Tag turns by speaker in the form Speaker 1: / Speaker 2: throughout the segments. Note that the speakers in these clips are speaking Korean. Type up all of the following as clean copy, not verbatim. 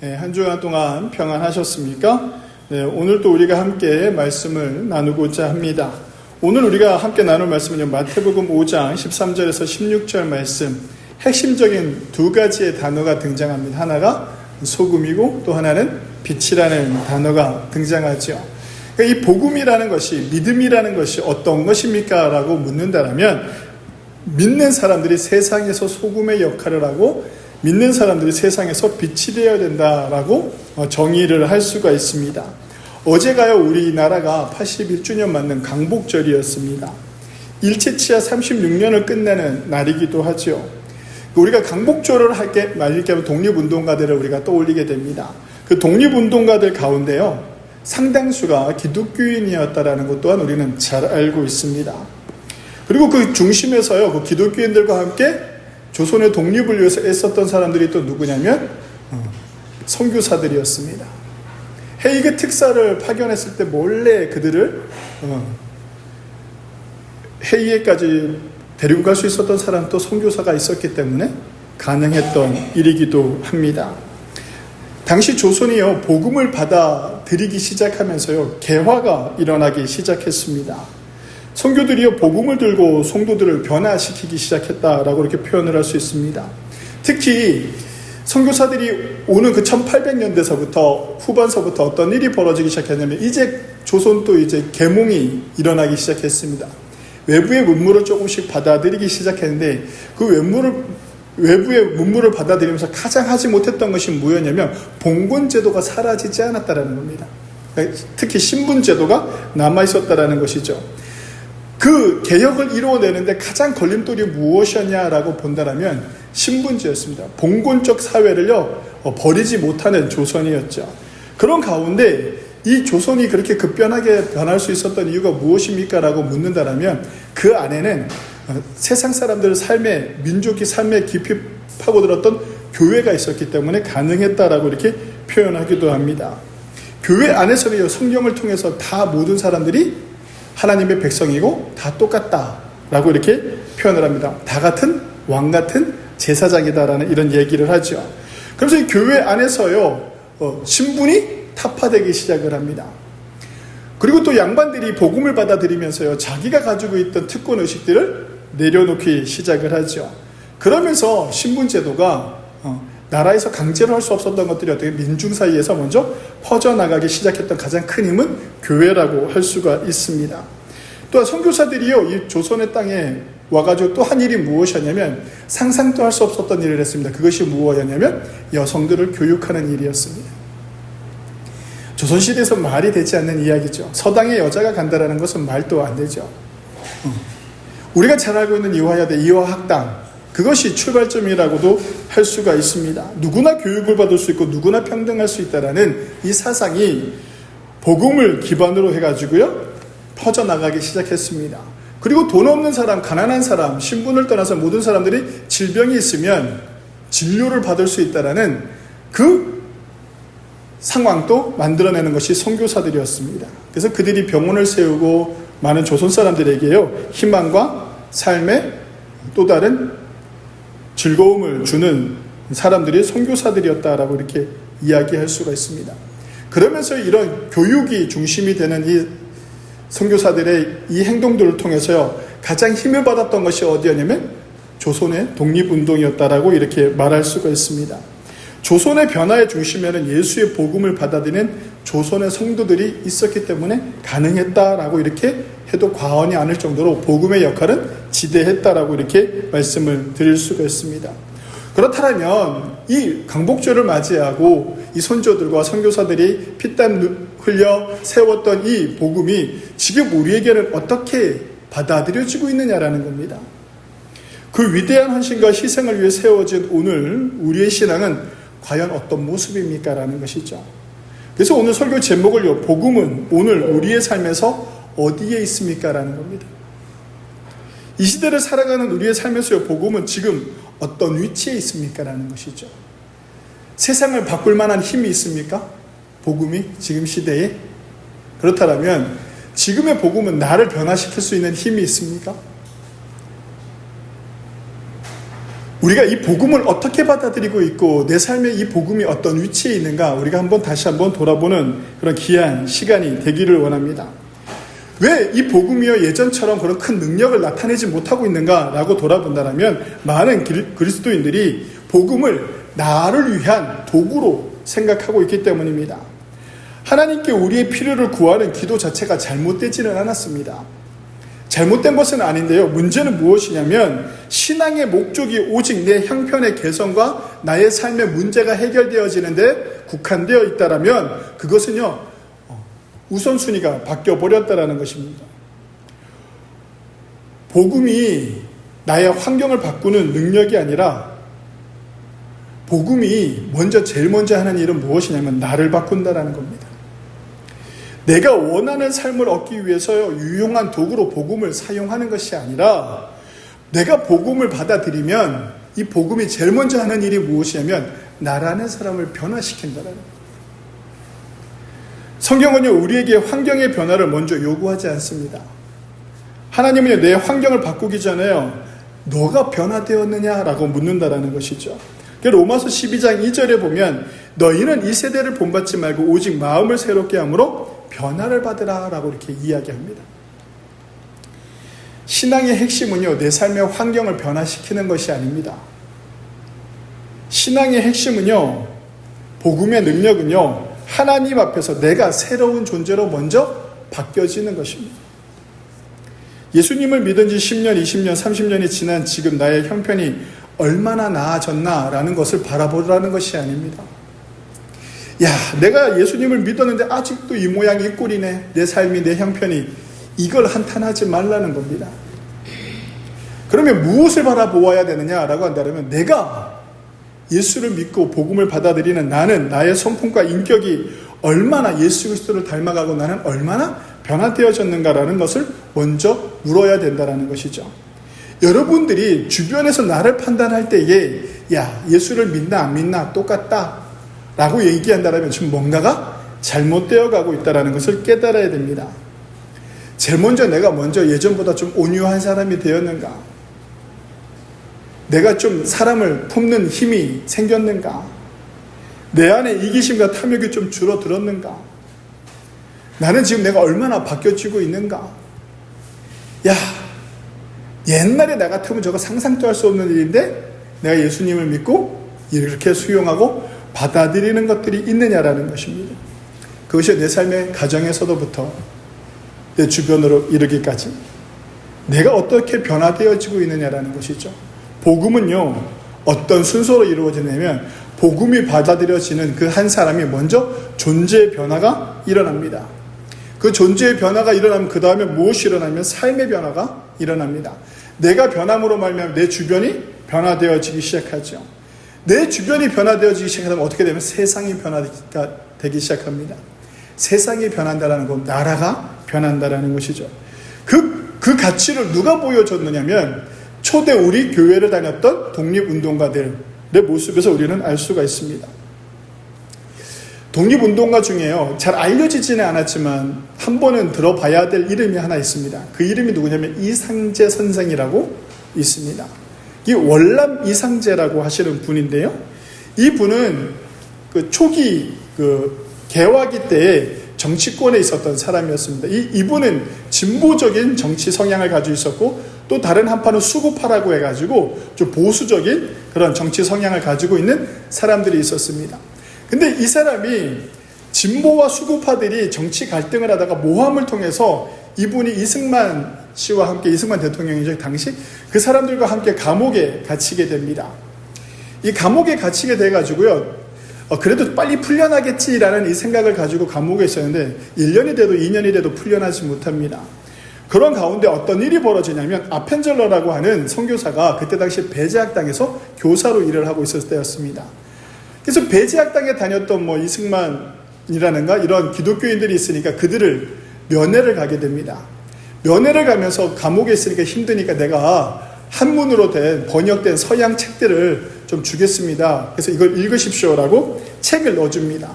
Speaker 1: 한 주간 동안 평안하셨습니까? 네, 오늘 또 우리가 함께 말씀을 나누고자 합니다. 오늘 우리가 함께 나눌 말씀은요, 마태복음 5장 13절에서 16절 말씀, 핵심적인 두 가지의 단어가 등장합니다. 하나가 소금이고 또 하나는 빛이라는 단어가 등장하죠. 그러니까 이 복음이라는 것이, 믿음이라는 것이 어떤 것입니까? 라고 묻는다면, 믿는 사람들이 세상에서 소금의 역할을 하고 믿는 사람들이 세상에서 빛이 되어야 된다라고 정의를 할 수가 있습니다. 어제가요, 우리나라가 81주년 맞는 강복절이었습니다. 일제치하 36년을 끝내는 날이기도 하죠. 우리가 강복절을 말리게 하면 독립운동가들을 우리가 떠올리게 됩니다. 그 독립운동가들 가운데요, 상당수가 기독교인이었다라는 것 또한 우리는 잘 알고 있습니다. 그리고 그 중심에서요, 그 기독교인들과 함께 조선의 독립을 위해서 애썼던 사람들이 또 누구냐면 선교사들이었습니다. 헤이그 특사를 파견했을 때 몰래 그들을 헤이에까지 데리고 갈 수 있었던 사람, 또 선교사가 있었기 때문에 가능했던 일이기도 합니다. 당시 조선이요, 복음을 받아들이기 시작하면서요, 개화가 일어나기 시작했습니다. 선교들이요, 복음을 들고 성도들을 변화시키기 시작했다라고 이렇게 표현을 할 수 있습니다. 특히 선교사들이 오는 그 1800년대서부터 후반서부터 어떤 일이 벌어지기 시작했냐면, 이제 조선도 이제 계몽이 일어나기 시작했습니다. 외부의 문물을 조금씩 받아들이기 시작했는데, 그 외부의 문물을 받아들이면서 가장 하지 못했던 것이 뭐였냐면, 봉건제도가 사라지지 않았다라는 겁니다. 특히 신분제도가 남아있었다라는 것이죠. 그 개혁을 이루어내는데 가장 걸림돌이 무엇이었냐라고 본다면 신분제였습니다. 봉건적 사회를요, 버리지 못하는 조선이었죠. 그런 가운데 이 조선이 그렇게 급변하게 변할 수 있었던 이유가 무엇입니까? 라고 묻는다면 그 안에는 세상 사람들의 삶에, 민족의 삶에 깊이 파고들었던 교회가 있었기 때문에 가능했다라고 이렇게 표현하기도 합니다. 교회 안에서는 성경을 통해서 다 모든 사람들이 하나님의 백성이고 다 똑같다라고 이렇게 표현을 합니다. 다 같은 왕 같은 제사장이다라는 이런 얘기를 하죠. 그래서 이 교회 안에서요, 신분이 타파되기 시작을 합니다. 그리고 또 양반들이 복음을 받아들이면서요, 자기가 가지고 있던 특권 의식들을 내려놓기 시작을 하죠. 그러면서 신분제도가 나라에서 강제로 할 수 없었던 것들이 어떻게 민중 사이에서 먼저 퍼져나가기 시작했던 가장 큰 힘은 교회라고 할 수가 있습니다. 또한 선교사들이요, 이 조선의 땅에 와가지고 또 한 일이 무엇이었냐면, 상상도 할 수 없었던 일을 했습니다. 그것이 무엇이었냐면 여성들을 교육하는 일이었습니다. 조선시대에서 말이 되지 않는 이야기죠. 서당에 여자가 간다라는 것은 말도 안 되죠. 우리가 잘 알고 있는 이화여대, 이화학당, 그것이 출발점이라고도 할 수가 있습니다. 누구나 교육을 받을 수 있고 누구나 평등할 수 있다라는 이 사상이 복음을 기반으로 해가지고요, 퍼져나가기 시작했습니다. 그리고 돈 없는 사람, 가난한 사람, 신분을 떠나서 모든 사람들이 질병이 있으면 진료를 받을 수 있다라는 그 상황도 만들어내는 것이 선교사들이었습니다. 그래서 그들이 병원을 세우고 많은 조선 사람들에게요, 희망과 삶의 또 다른 즐거움을 주는 사람들이 선교사들이었다라고 이렇게 이야기할 수가 있습니다. 그러면서 이런 교육이 중심이 되는 이 선교사들의 이 행동들을 통해서요, 가장 힘을 받았던 것이 어디였냐면 조선의 독립운동이었다라고 이렇게 말할 수가 있습니다. 조선의 변화의 중심에는 예수의 복음을 받아들이는 조선의 성도들이 있었기 때문에 가능했다라고 이렇게 해도 과언이 아닐 정도로 복음의 역할은 지대했다라고 이렇게 말씀을 드릴 수가 있습니다. 그렇다면 이 강복절을 맞이하고 이 선조들과 선교사들이 피땀 흘려 세웠던 이 복음이 지금 우리에게는 어떻게 받아들여지고 있느냐라는 겁니다. 그 위대한 헌신과 희생을 위해 세워진 오늘 우리의 신앙은 과연 어떤 모습입니까? 라는 것이죠. 그래서 오늘 설교 제목을요, 복음은 오늘 우리의 삶에서 어디에 있습니까? 라는 겁니다. 이 시대를 살아가는 우리의 삶에서요, 복음은 지금 어떤 위치에 있습니까? 라는 것이죠. 세상을 바꿀 만한 힘이 있습니까? 복음이 지금 시대에? 그렇다면 지금의 복음은 나를 변화시킬 수 있는 힘이 있습니까? 우리가 이 복음을 어떻게 받아들이고 있고 내 삶에 이 복음이 어떤 위치에 있는가 우리가 다시 한번 돌아보는 그런 귀한 시간이 되기를 원합니다. 왜 이 복음이요 예전처럼 그런 큰 능력을 나타내지 못하고 있는가라고 돌아본다면 많은 그리스도인들이 복음을 나를 위한 도구로 생각하고 있기 때문입니다. 하나님께 우리의 필요를 구하는 기도 자체가 잘못되지는 않았습니다. 잘못된 것은 아닌데요. 문제는 무엇이냐면 신앙의 목적이 오직 내 형편의 개선과 나의 삶의 문제가 해결되어지는데 국한되어 있다라면 그것은요 우선순위가 바뀌어버렸다라는 것입니다. 복음이 나의 환경을 바꾸는 능력이 아니라 복음이 제일 먼저 하는 일은 무엇이냐면 나를 바꾼다라는 겁니다. 내가 원하는 삶을 얻기 위해서 유용한 도구로 복음을 사용하는 것이 아니라 내가 복음을 받아들이면 이 복음이 제일 먼저 하는 일이 무엇이냐면 나라는 사람을 변화시킨다라는 겁니다. 성경은요 우리에게 환경의 변화를 먼저 요구하지 않습니다. 하나님은요 내 환경을 바꾸기 전에요 너가 변화되었느냐라고 묻는다라는 것이죠. 로마서 12장 2절에 보면 너희는 이 세대를 본받지 말고 오직 마음을 새롭게 함으로 변화를 받으라 라고 이렇게 이야기합니다. 신앙의 핵심은요 내 삶의 환경을 변화시키는 것이 아닙니다. 신앙의 핵심은요 복음의 능력은요 하나님 앞에서 내가 새로운 존재로 먼저 바뀌어지는 것입니다. 예수님을 믿은 지 10년, 20년, 30년이 지난 지금 나의 형편이 얼마나 나아졌나라는 것을 바라보라는 것이 아닙니다. 야, 내가 예수님을 믿었는데 아직도 이 모양이 이 꼴이네. 내 삶이, 내 형편이. 이걸 한탄하지 말라는 겁니다. 그러면 무엇을 바라보아야 되느냐라고 한다면 내가 예수를 믿고 복음을 받아들이는 나는 나의 성품과 인격이 얼마나 예수 그리스도를 닮아가고 나는 얼마나 변화되어졌는가라는 것을 먼저 물어야 된다는 것이죠. 여러분들이 주변에서 나를 판단할 때에 야 예수를 믿나 안 믿나 똑같다 라고 얘기한다면 지금 뭔가가 잘못되어 가고 있다는 것을 깨달아야 됩니다. 제일 먼저 내가 예전보다 좀 온유한 사람이 되었는가, 내가 좀 사람을 돕는 힘이 생겼는가, 내 안에 이기심과 탐욕이 좀 줄어들었는가, 나는 지금 내가 얼마나 바뀌어지고 있는가. 야, 옛날에 나 같으면 저거 상상도 할 수 없는 일인데 내가 예수님을 믿고 이렇게 수용하고 받아들이는 것들이 있느냐라는 것입니다. 그것이 내 삶의 가정에서부터 내 주변으로 이르기까지 내가 어떻게 변화되어지고 있느냐라는 것이죠. 복음은요 어떤 순서로 이루어지냐면 복음이 받아들여지는 그 한 사람이 먼저 존재의 변화가 일어납니다. 그 존재의 변화가 일어나면 그 다음에 무엇이 일어나면 삶의 변화가 일어납니다. 내가 변함으로 말미암아 내 주변이 변화되어지기 시작하죠. 내 주변이 변화되어지기 시작하면 어떻게 되면 세상이 변화가 되기 시작합니다. 세상이 변한다는 건 나라가 변한다는 것이죠. 그 가치를 누가 보여줬느냐면 초대 우리 교회를 다녔던 독립운동가들의 모습에서 우리는 알 수가 있습니다. 독립운동가 중에요 잘 알려지지는 않았지만 한 번은 들어봐야 될 이름이 하나 있습니다. 그 이름이 누구냐면 이상재 선생이라고 있습니다. 이 월남 이상재라고 하시는 분인데요, 이 분은 그 초기 개화기 때에 정치권에 있었던 사람이었습니다. 이분은 진보적인 정치 성향을 가지고 있었고 또 다른 한파는 수구파라고 해가지고 좀 보수적인 그런 정치 성향을 가지고 있는 사람들이 있었습니다. 근데 이 사람이 진보와 수구파들이 정치 갈등을 하다가 모함을 통해서 이분이 이승만 씨와 함께, 이승만 대통령이죠 당시, 그 사람들과 함께 감옥에 갇히게 됩니다. 이 감옥에 갇히게 돼가지고요 그래도 빨리 풀려나겠지라는 이 생각을 가지고 감옥에 있었는데 1년이 돼도 2년이 돼도 풀려나지 못합니다. 그런 가운데 어떤 일이 벌어지냐면 아펜젤러라고 하는 선교사가 그때 당시 배제학당에서 교사로 일을 하고 있었을 때였습니다. 그래서 배제학당에 다녔던 이승만이라는가 이런 기독교인들이 있으니까 그들을 면회를 가게 됩니다. 면회를 가면서 감옥에 있으니까 힘드니까 내가 한문으로 된 번역된 서양 책들을 좀 주겠습니다. 그래서 이걸 읽으십시오라고 책을 넣어줍니다.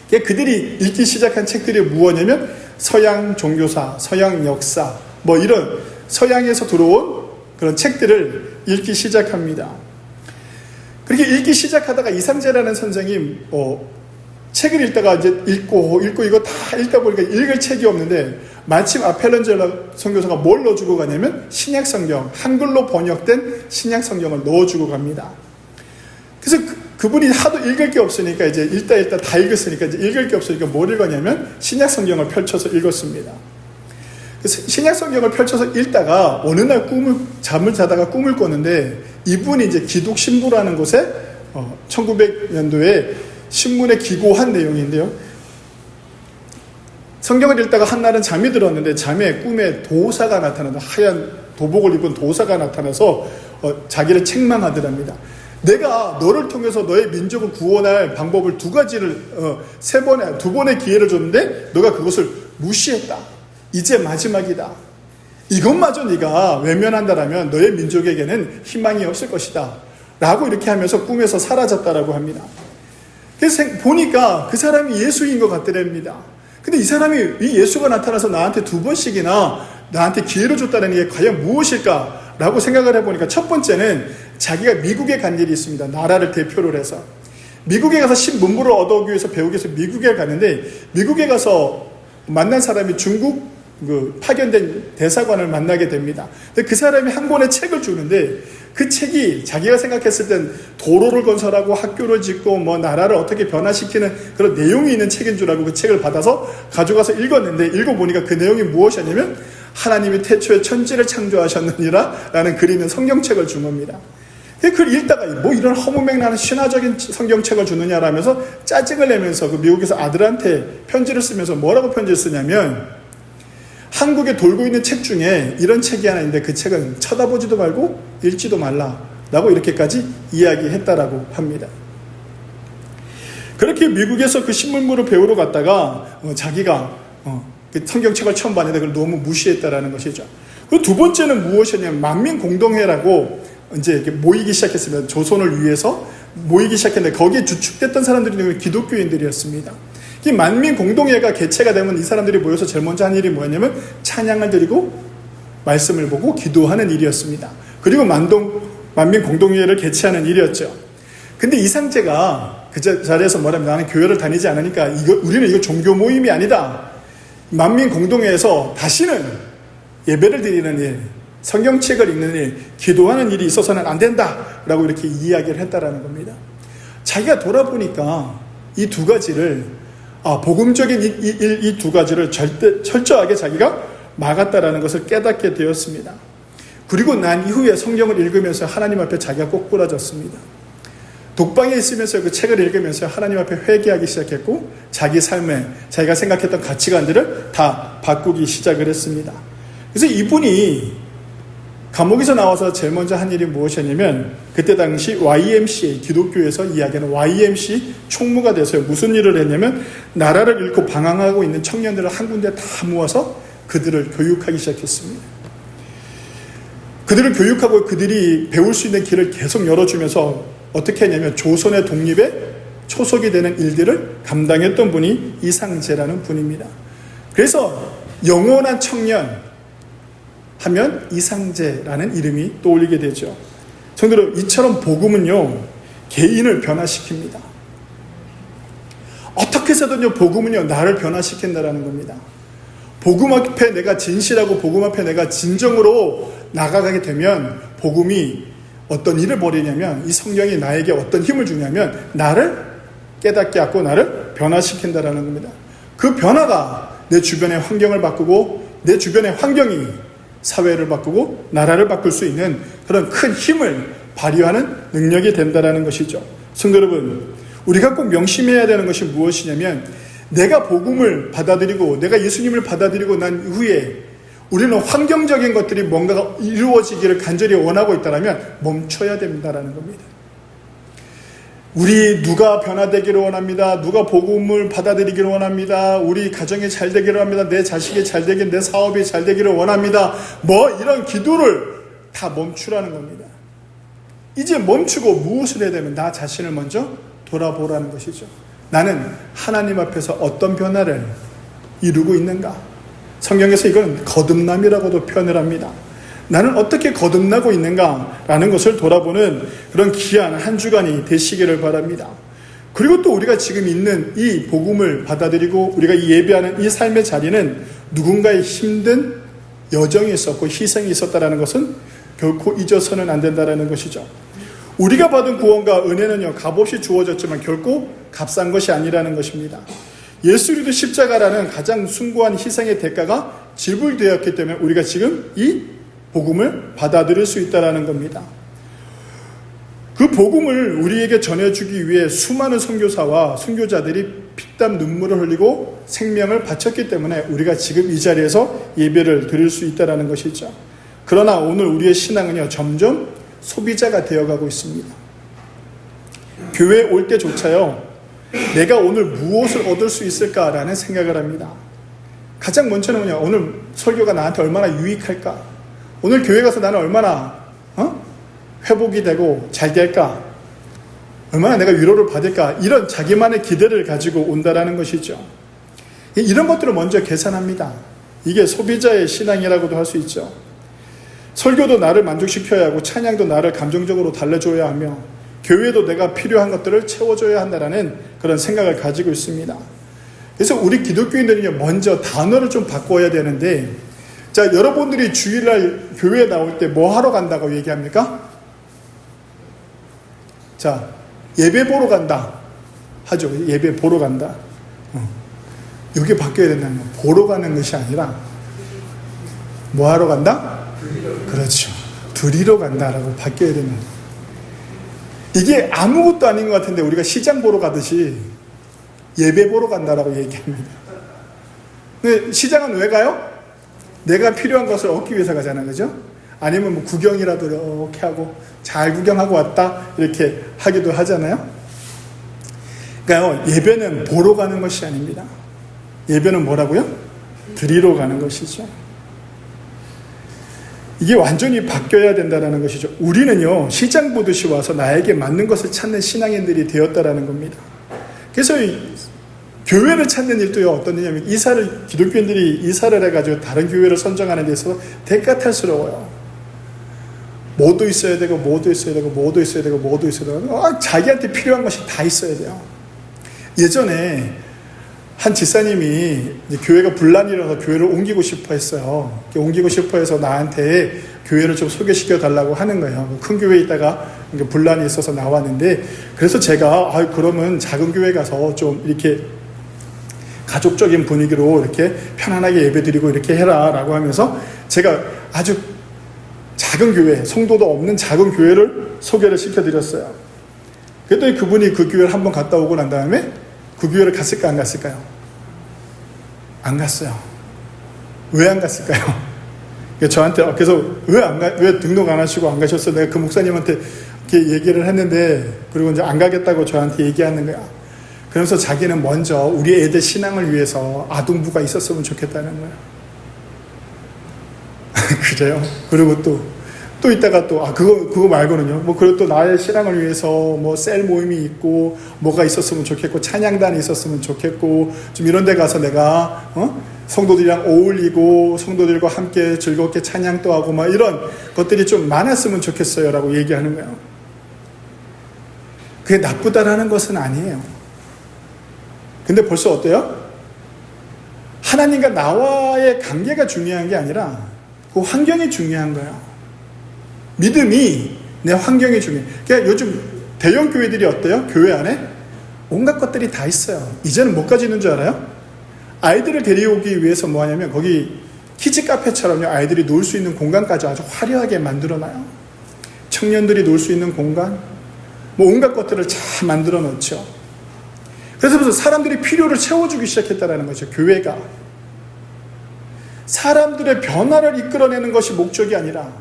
Speaker 1: 그들이 읽기 시작한 책들이 무엇이냐면 서양 종교사, 서양 역사, 이런 서양에서 들어온 그런 책들을 읽기 시작합니다. 그렇게 읽기 시작하다가 이상재라는 선생이 책을 읽다가 이제 읽고 이거 다 읽다 보니까 읽을 책이 없는데 마침 아펠런젤라 선교사가 뭘 넣어주고 가냐면 신약성경, 한글로 번역된 신약성경을 넣어주고 갑니다. 그래서 그분이 하도 읽을 게 없으니까 이제 읽다 다 읽었으니까 이제 읽을 게 없으니까 뭘 읽었냐면 신약성경을 펼쳐서 읽었습니다. 그래서 신약성경을 펼쳐서 읽다가 어느 날 잠을 자다가 꿈을 꿨는데 이분이 이제 기독 신부라는 곳에 1900년도에 신문에 기고한 내용인데요. 성경을 읽다가 한날은 잠이 들었는데 꿈에 도사가 나타나서 하얀 도복을 입은 도사가 나타나서 자기를 책망하더랍니다. 내가 너를 통해서 너의 민족을 구원할 방법을 두 번의 기회를 줬는데 너가 그것을 무시했다. 이제 마지막이다. 이것마저 네가 외면한다라면 너의 민족에게는 희망이 없을 것이다. 라고 이렇게 하면서 꿈에서 사라졌다라고 합니다. 그래서 보니까 그 사람이 예수인 것 같더랍니다. 근데 이 사람이 이 예수가 나타나서 나한테 두 번씩이나 나한테 기회를 줬다는 게 과연 무엇일까? 라고 생각을 해보니까 첫 번째는 자기가 미국에 간 일이 있습니다. 나라를 대표로 해서. 미국에 가서 신문부를 얻어오기 위해서 배우기 위해서 미국에 갔는데 미국에 가서 만난 사람이 중국 파견된 대사관을 만나게 됩니다. 근데 그 사람이 한 권의 책을 주는데 그 책이 자기가 생각했을 땐 도로를 건설하고 학교를 짓고 나라를 어떻게 변화시키는 그런 내용이 있는 책인 줄 알고 그 책을 받아서 가져가서 읽었는데 읽어보니까 그 내용이 무엇이냐면 하나님이 태초에 천지를 창조하셨느니라 라는 글이 있는 성경책을 준 겁니다. 그걸 읽다가 이런 허무맹랑한 신화적인 성경책을 주느냐라면서 짜증을 내면서 그 미국에서 아들한테 편지를 쓰면서 뭐라고 편지를 쓰냐면 한국에 돌고 있는 책 중에 이런 책이 하나 있는데 그 책은 쳐다보지도 말고 읽지도 말라라고 이렇게까지 이야기했다라고 합니다. 그렇게 미국에서 그 신문부를 배우러 갔다가 자기가 그 성경책을 처음 봤는데 그걸 너무 무시했다라는 것이죠. 그리고 두 번째는 무엇이냐면 만민공동회라고 이제 이렇게 모이기 시작했습니다. 조선을 위해서 모이기 시작했는데 거기에 주축됐던 사람들이 기독교인들이었습니다. 이 만민공동회가 개최가 되면 이 사람들이 모여서 제일 먼저 한 일이 뭐였냐면 찬양을 드리고 말씀을 보고 기도하는 일이었습니다. 그리고 만민공동회를 개최하는 일이었죠. 근데 이상재가 그 자리에서 뭐라면 나는 교회를 다니지 않으니까 우리는 이거 종교 모임이 아니다. 만민공동회에서 다시는 예배를 드리는 일, 성경책을 읽는 일, 기도하는 일이 있어서는 안 된다라고 이렇게 이야기를 했다라는 겁니다. 자기가 돌아보니까 이 두 가지를 복음적인 이 두 가지를 철저하게 자기가 막았다라는 것을 깨닫게 되었습니다. 그리고 난 이후에 성경을 읽으면서 하나님 앞에 자기가 꼬꾸라졌습니다. 독방에 있으면서 그 책을 읽으면서 하나님 앞에 회개하기 시작했고 자기 삶에 자기가 생각했던 가치관들을 다 바꾸기 시작을 했습니다. 그래서 이분이 감옥에서 나와서 제일 먼저 한 일이 무엇이냐면 그때 당시 YMCA, 기독교에서 이야기하는 YMC 총무가 돼서요. 무슨 일을 했냐면 나라를 잃고 방황하고 있는 청년들을 한 군데 다 모아서 그들을 교육하기 시작했습니다. 그들을 교육하고 그들이 배울 수 있는 길을 계속 열어주면서 어떻게 했냐면 조선의 독립에 초석이 되는 일들을 감당했던 분이 이상재라는 분입니다. 그래서 영원한 청년 하면 이상재라는 이름이 떠올리게 되죠. 성도들, 이처럼 복음은요, 개인을 변화시킵니다. 어떻게 해서든요, 복음은요, 나를 변화시킨다라는 겁니다. 복음 앞에 내가 진실하고 복음 앞에 내가 진정으로 나가게 되면 복음이 어떤 일을 벌이냐면 이 성경이 나에게 어떤 힘을 주냐면 나를 깨닫게 하고 나를 변화시킨다라는 겁니다. 그 변화가 내 주변의 환경을 바꾸고 내 주변의 환경이 사회를 바꾸고 나라를 바꿀 수 있는 그런 큰 힘을 발휘하는 능력이 된다는 것이죠. 성도 여러분, 우리가 꼭 명심해야 되는 것이 무엇이냐면 내가 복음을 받아들이고 내가 예수님을 받아들이고 난 후에 우리는 환경적인 것들이 뭔가가 이루어지기를 간절히 원하고 있다면 멈춰야 된다는 겁니다. 우리 누가 변화되기를 원합니다. 누가 복음을 받아들이기를 원합니다. 우리 가정이 잘 되기를 원합니다. 내 자식이 잘 되기를, 내 사업이 잘 되기를 원합니다. 이런 기도를 다 멈추라는 겁니다. 이제 멈추고 무엇을 해야 되면 나 자신을 먼저 돌아보라는 것이죠. 나는 하나님 앞에서 어떤 변화를 이루고 있는가? 성경에서 이건 거듭남이라고도 표현을 합니다. 나는 어떻게 거듭나고 있는가라는 것을 돌아보는 그런 귀한 한 주간이 되시기를 바랍니다. 그리고 또 우리가 지금 있는 이 복음을 받아들이고 우리가 예배하는 이 삶의 자리는 누군가의 힘든 여정이 있었고 희생이 있었다는 것은 결코 잊어서는 안 된다는 것이죠. 우리가 받은 구원과 은혜는요, 값없이 주어졌지만 결코 값싼 것이 아니라는 것입니다. 예수 그리스도 십자가라는 가장 숭고한 희생의 대가가 지불되었기 때문에 우리가 지금 이 복음을 받아들일 수 있다는 겁니다. 그 복음을 우리에게 전해주기 위해 수많은 선교사와 선교자들이 피땀 눈물을 흘리고 생명을 바쳤기 때문에 우리가 지금 이 자리에서 예배를 드릴 수 있다는 것이죠. 그러나 오늘 우리의 신앙은요, 점점 소비자가 되어가고 있습니다. 교회에 올 때조차요, 내가 오늘 무엇을 얻을 수 있을까라는 생각을 합니다. 가장 먼저는요, 오늘 설교가 나한테 얼마나 유익할까? 오늘 교회 가서 나는 얼마나 회복이 되고 잘 될까? 얼마나 내가 위로를 받을까? 이런 자기만의 기대를 가지고 온다라는 것이죠. 이런 것들을 먼저 계산합니다. 이게 소비자의 신앙이라고도 할 수 있죠. 설교도 나를 만족시켜야 하고 찬양도 나를 감정적으로 달래줘야 하며 교회도 내가 필요한 것들을 채워줘야 한다는 그런 생각을 가지고 있습니다. 그래서 우리 기독교인들이 먼저 단어를 좀 바꿔야 되는데, 자, 여러분들이 주일날 교회에 나올 때 뭐 하러 간다고 얘기합니까? 자, 예배 보러 간다 하죠. 예배 보러 간다. 이게 바뀌어야 된다는 거예요. 보러 가는 것이 아니라 뭐 하러 간다? 그렇죠. 드리러 간다라고 바뀌어야 되는 거예요. 이게 아무것도 아닌 것 같은데 우리가 시장 보러 가듯이 예배 보러 간다라고 얘기합니다. 근데 시장은 왜 가요? 내가 필요한 것을 얻기 위해서 가잖아요. 그죠? 아니면 뭐 구경이라도 이렇게 하고 잘 구경하고 왔다 이렇게 하기도 하잖아요. 그러니까 예배는 보러 가는 것이 아닙니다. 예배는 뭐라고요? 드리러 가는 것이죠. 이게 완전히 바뀌어야 된다는 것이죠. 우리는요, 시장 보듯이 와서 나에게 맞는 것을 찾는 신앙인들이 되었다라는 겁니다. 그래서 교회를 찾는 일도요, 어떤 일이냐면 기독교인들이 이사를 해가지고 다른 교회를 선정하는 데 있어서 대가탈스러워요. 뭐도 있어야 되고, 뭐도 있어야 되고, 뭐도 있어야 되고, 뭐도 있어야 되고, 자기한테 필요한 것이 다 있어야 돼요. 예전에 한 지사님이 교회가 분란이 일어나서 교회를 옮기고 싶어 했어요. 옮기고 싶어 해서 나한테 교회를 좀 소개시켜 달라고 하는 거예요. 큰 교회에 있다가 분란이 있어서 나왔는데, 그래서 제가 그러면 작은 교회 가서 좀 이렇게 가족적인 분위기로 이렇게 편안하게 예배드리고 이렇게 해라 라고 하면서 제가 아주 작은 교회, 성도도 없는 작은 교회를 소개를 시켜드렸어요. 그랬더니 그분이 그 교회를 한번 갔다 오고 난 다음에 그 교회를 갔을까 안 갔을까요? 안 갔어요. 왜 안 갔을까요? 저한테 그래서 왜 등록 안 하시고 안 가셨어요? 내가 그 목사님한테 이렇게 얘기를 했는데, 그리고 이제 안 가겠다고 저한테 얘기하는 거야. 그러면서 자기는 먼저 우리 애들 신앙을 위해서 아동부가 있었으면 좋겠다는 거야. 그래요. 그리고 또 이따가 그거 말고는요. 그리고 또 나의 신앙을 위해서 셀 모임이 있고, 뭐가 있었으면 좋겠고, 찬양단이 있었으면 좋겠고, 좀 이런 데 가서 내가, 성도들이랑 어울리고, 성도들과 함께 즐겁게 찬양도 하고, 이런 것들이 좀 많았으면 좋겠어요. 라고 얘기하는 거예요. 그게 나쁘다라는 것은 아니에요. 근데 벌써 어때요? 하나님과 나와의 관계가 중요한 게 아니라, 그 환경이 중요한 거예요. 믿음이 내 환경이 중요해요. 그러니까 요즘 대형 교회들이 어때요? 교회 안에 온갖 것들이 다 있어요. 이제는 뭐까지 있는 줄 알아요? 아이들을 데려오기 위해서 뭐 하냐면 거기 키즈 카페처럼요, 아이들이 놀 수 있는 공간까지 아주 화려하게 만들어놔요. 청년들이 놀 수 있는 공간, 온갖 것들을 잘 만들어 놓죠. 그래서 사람들이 필요를 채워주기 시작했다는 거죠. 교회가 사람들의 변화를 이끌어내는 것이 목적이 아니라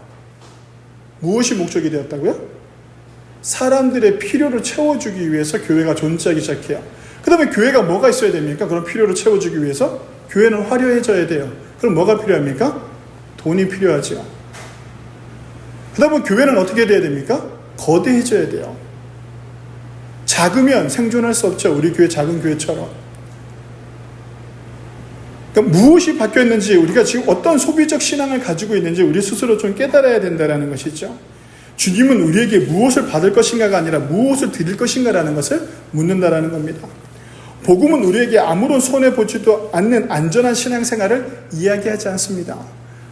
Speaker 1: 무엇이 목적이 되었다고요? 사람들의 필요를 채워주기 위해서 교회가 존재하기 시작해요. 그 다음에 교회가 뭐가 있어야 됩니까? 그럼 필요를 채워주기 위해서 교회는 화려해져야 돼요. 그럼 뭐가 필요합니까? 돈이 필요하죠. 그 다음에 교회는 어떻게 돼야 됩니까? 거대해져야 돼요. 작으면 생존할 수 없죠. 우리 교회 작은 교회처럼. 그러니까 무엇이 바뀌었는지, 우리가 지금 어떤 소비적 신앙을 가지고 있는지 우리 스스로 좀 깨달아야 된다는 것이죠. 주님은 우리에게 무엇을 받을 것인가가 아니라 무엇을 드릴 것인가라는 것을 묻는다라는 겁니다. 복음은 우리에게 아무런 손해보지도 않는 안전한 신앙생활을 이야기하지 않습니다.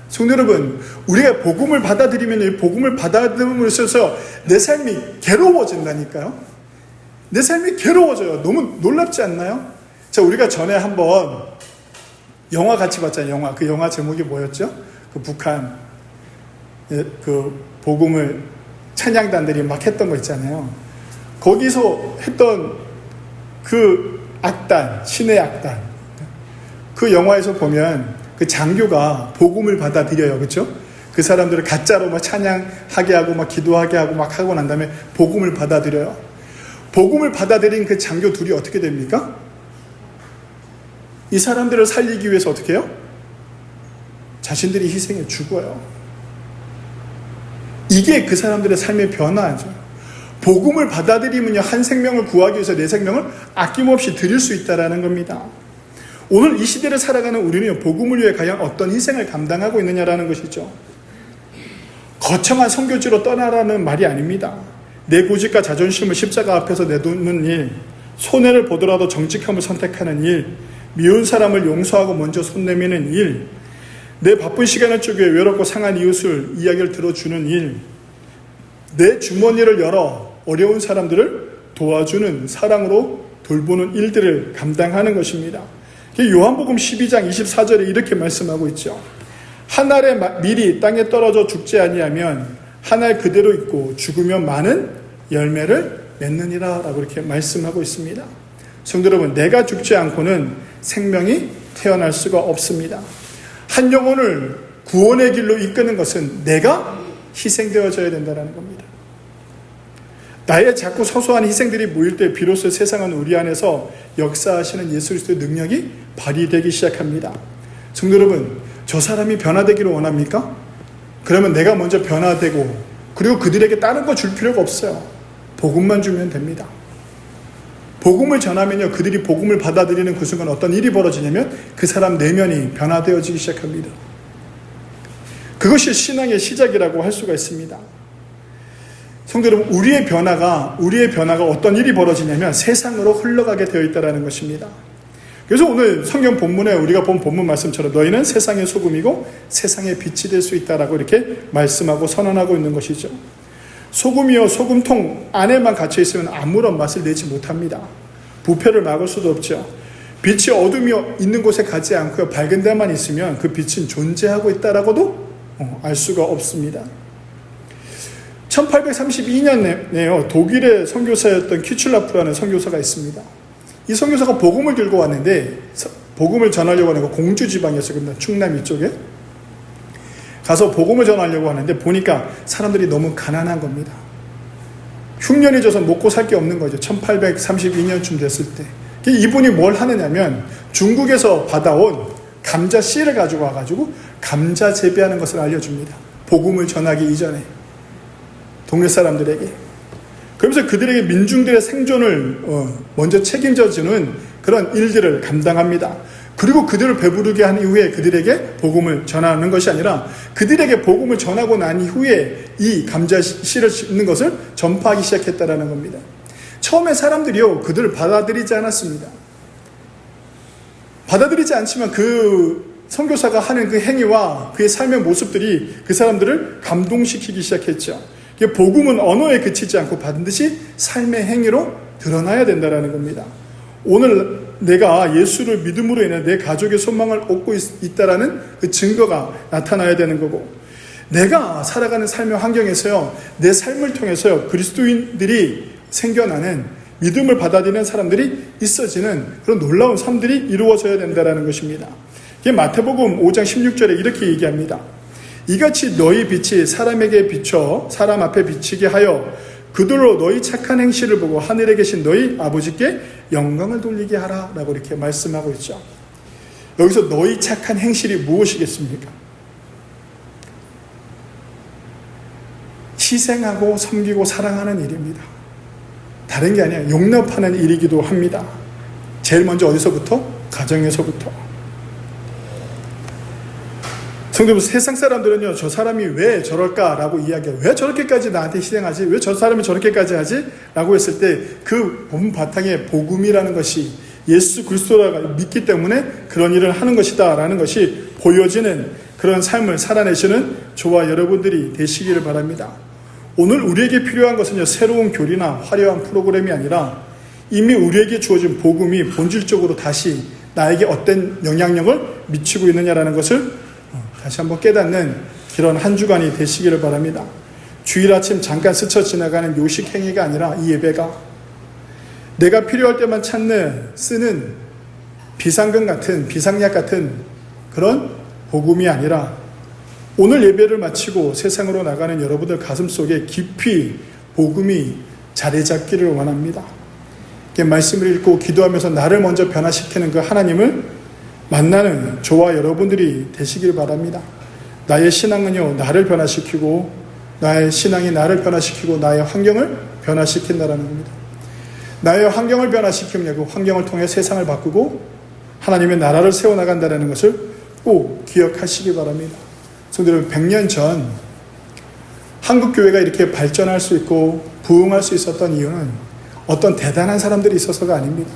Speaker 1: 성도 여러분, 우리가 복음을 받아들이면 이 복음을 받아들임으로 있어서 내 삶이 괴로워진다니까요. 내 삶이 괴로워져요. 너무 놀랍지 않나요? 자, 우리가 전에 한번 영화 같이 봤잖아요. 영화. 그 영화 제목이 뭐였죠? 그 북한 그 복음을 찬양단들이 막 했던 거 있잖아요. 거기서 했던 그 악단, 신의 악단. 그 영화에서 보면 그 장교가 복음을 받아들여요. 그렇죠? 그 사람들을 가짜로 막 찬양하게 하고 막 기도하게 하고 막 하고 난 다음에 복음을 받아들여요. 복음을 받아들인 그 장교 둘이 어떻게 됩니까? 이 사람들을 살리기 위해서 어떻게 해요? 자신들이 희생해 죽어요. 이게 그 사람들의 삶의 변화죠. 복음을 받아들이면요, 한 생명을 구하기 위해서 내 생명을 아낌없이 드릴 수 있다는 겁니다. 오늘 이 시대를 살아가는 우리는 복음을 위해 과연 어떤 희생을 감당하고 있느냐라는 것이죠. 거창한 선교지로 떠나라는 말이 아닙니다. 내 고집과 자존심을 십자가 앞에서 내놓는 일, 손해를 보더라도 정직함을 선택하는 일, 미운 사람을 용서하고 먼저 손 내미는 일, 내 바쁜 시간을 쪼개 외롭고 상한 이웃을 이야기를 들어주는 일, 내 주머니를 열어 어려운 사람들을 도와주는, 사랑으로 돌보는 일들을 감당하는 것입니다. 요한복음 12장 24절에 이렇게 말씀하고 있죠. 한 알의 밀이 땅에 떨어져 죽지 아니하면 한 알 그대로 있고 죽으면 많은 열매를 맺느니라 라고 이렇게 말씀하고 있습니다. 성도 여러분, 내가 죽지 않고는 생명이 태어날 수가 없습니다. 한 영혼을 구원의 길로 이끄는 것은 내가 희생되어져야 된다는 겁니다. 나의 작고 소소한 희생들이 모일 때 비로소 세상은 우리 안에서 역사하시는 예수 그리스도의 능력이 발휘되기 시작합니다. 성도 여러분, 저 사람이 변화되기를 원합니까? 그러면 내가 먼저 변화되고, 그리고 그들에게 다른 거 줄 필요가 없어요. 복음만 주면 됩니다. 복음을 전하면요, 그들이 복음을 받아들이는 그 순간 어떤 일이 벌어지냐면 그 사람 내면이 변화되어지기 시작합니다. 그것이 신앙의 시작이라고 할 수가 있습니다. 성도 여러분, 우리의 변화가 어떤 일이 벌어지냐면 세상으로 흘러가게 되어 있다는 것입니다. 그래서 오늘 성경 본문에 우리가 본 본문 말씀처럼 너희는 세상의 소금이고 세상의 빛이 될 수 있다라고 이렇게 말씀하고 선언하고 있는 것이죠. 소금이요, 소금통 안에만 갇혀 있으면 아무런 맛을 내지 못합니다. 부패를 막을 수도 없죠. 빛이 어둠이 있는 곳에 가지 않고요, 밝은 데만 있으면 그 빛은 존재하고 있다라고도 알 수가 없습니다. 1832년에요, 독일의 선교사였던 키출라프라는 선교사가 있습니다. 이 선교사가 복음을 들고 왔는데, 복음을 전하려고 하는 거 공주 지방이었어요. 충남 이쪽에 가서 복음을 전하려고 하는데 보니까 사람들이 너무 가난한 겁니다. 흉년이 져서 먹고 살 게 없는 거죠. 1832년쯤 됐을 때. 이분이 뭘 하느냐면 중국에서 받아온 감자 씨를 가지고 와가지고 감자 재배하는 것을 알려줍니다. 복음을 전하기 이전에 동네 사람들에게. 그러면서 그들에게 민중들의 생존을 먼저 책임져주는 그런 일들을 감당합니다. 그리고 그들을 배부르게 한 이후에 그들에게 복음을 전하는 것이 아니라 그들에게 복음을 전하고 난 이후에 이 감자 씨를 심는 것을 전파하기 시작했다는 겁니다. 처음에 사람들이요, 그들을 받아들이지 않았습니다. 받아들이지 않지만 그 선교사가 하는 그 행위와 그의 삶의 모습들이 그 사람들을 감동시키기 시작했죠. 복음은 언어에 그치지 않고 반드시 삶의 행위로 드러나야 된다는 겁니다. 오늘 내가 예수를 믿음으로 인해 내 가족의 소망을 얻고 있다라는 그 증거가 나타나야 되는 거고, 내가 살아가는 삶의 환경에서요, 내 삶을 통해서요, 그리스도인들이 생겨나는, 믿음을 받아들이는 사람들이 있어지는 그런 놀라운 삶들이 이루어져야 된다는 것입니다. 이게 마태복음 5장 16절에 이렇게 얘기합니다. 이같이 너희 빛이 사람에게 비춰 사람 앞에 비치게 하여 그들로 너희 착한 행실을 보고 하늘에 계신 너희 아버지께 영광을 돌리게 하라 라고 이렇게 말씀하고 있죠. 여기서 너희 착한 행실이 무엇이겠습니까? 희생하고 섬기고 사랑하는 일입니다. 다른 게 아니라 용납하는 일이기도 합니다. 제일 먼저 어디서부터? 가정에서부터. 성도분, 세상 사람들은요, 저 사람이 왜 저럴까라고 이야기해요. 왜 저렇게까지 나한테 희생하지? 왜 저 사람이 저렇게까지 하지? 라고 했을 때 그 본 바탕에 복음이라는 것이 예수 그리스도를 믿기 때문에 그런 일을 하는 것이다 라는 것이 보여지는 그런 삶을 살아내시는 저와 여러분들이 되시기를 바랍니다. 오늘 우리에게 필요한 것은요, 새로운 교리나 화려한 프로그램이 아니라 이미 우리에게 주어진 복음이 본질적으로 다시 나에게 어떤 영향력을 미치고 있느냐라는 것을 다시 한번 깨닫는 그런 한 주간이 되시기를 바랍니다. 주일 아침 잠깐 스쳐 지나가는 요식 행위가 아니라 이 예배가 내가 필요할 때만 쓰는 비상금 같은, 비상약 같은 그런 복음이 아니라 오늘 예배를 마치고 세상으로 나가는 여러분들 가슴 속에 깊이 복음이 자리 잡기를 원합니다. 말씀을 읽고 기도하면서 나를 먼저 변화시키는 그 하나님을 만나는 저와 여러분들이 되시길 바랍니다. 나의 신앙은요, 나를 변화시키고 나의 신앙이 나를 변화시키고 나의 환경을 변화시킨다라는 겁니다. 나의 환경을 변화시키면 그 환경을 통해 세상을 바꾸고 하나님의 나라를 세워나간다는 것을 꼭 기억하시기 바랍니다. 성도 여러분, 100년 전 한국교회가 이렇게 발전할 수 있고 부흥할 수 있었던 이유는 어떤 대단한 사람들이 있어서가 아닙니다.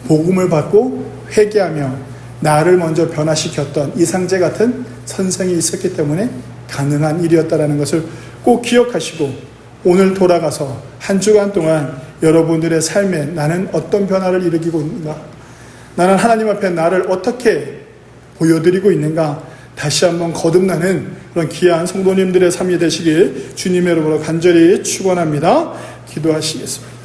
Speaker 1: 복음을 받고 회개하며 나를 먼저 변화시켰던 이상제 같은 선생이 있었기 때문에 가능한 일이었다는 것을 꼭 기억하시고 오늘 돌아가서 한 주간 동안 여러분들의 삶에 나는 어떤 변화를 일으키고 있는가, 나는 하나님 앞에 나를 어떻게 보여드리고 있는가, 다시 한번 거듭나는 그런 귀한 성도님들의 삶이 되시길 주님의 이름으로 간절히 축원합니다. 기도하시겠습니다.